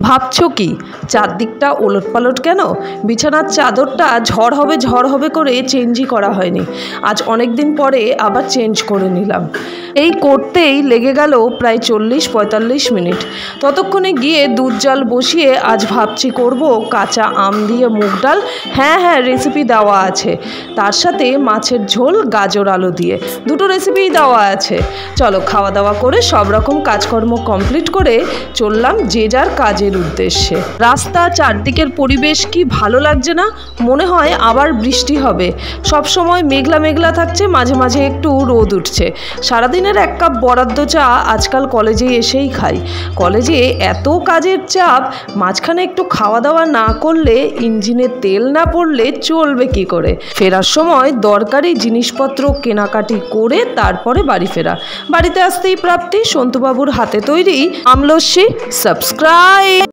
ভাবছো কি চারদিকটা ওলটপালট কেন? বিছানার চাদরটা ঝড় হবে করে চেঞ্জই করা হয়নি। আজ অনেক দিন পরে আবার চেঞ্জ করে নিলাম। এই করতেই লেগে গেল প্রায় 40-45 মিনিট। ততক্ষণে গিয়ে দুধ জাল বসিয়ে আজ ভাবছি করব কাঁচা আম দিয়ে মুগ ডাল। হ্যাঁ, রেসিপি দেওয়া আছে, তার সাথে মাছের ঝোল গাজর আলু দিয়ে, দুটো রেসিপিই দেওয়া আছে। চলো খাওয়া দাওয়া করে সব রকম কাজকর্ম কমপ্লিট করে চললাম যে যার কাজের উদ্দেশ্যে। রাস্তা চারদিকের পরিবেশ কি ভালো লাগছে না? মনে হয় আবার বৃষ্টি হবে। সব সময় মেঘলা মেঘলা থাকছে, মাঝে মাঝে একটু রোদ উঠছে। সারাদিনের এক কাপ বরাদ্দ চা আজকাল কলেজে এসেই খাই। কলেজে এত কাজের চাপ, মাঝখানে একটু খাওয়া দাওয়া না করলে, ইঞ্জিনে তেল না পড়লে চলবে কি করে? ফেরার সময় দরকারি জিনিসপত্র কেনাকাটি করে তারপরে বাড়ি ফেরা। বাড়িতে আসতেই প্রাপ্তি সন্তুবাবুর হাতে তৈরি আমলস্যি। সাবস্ক্রাইব।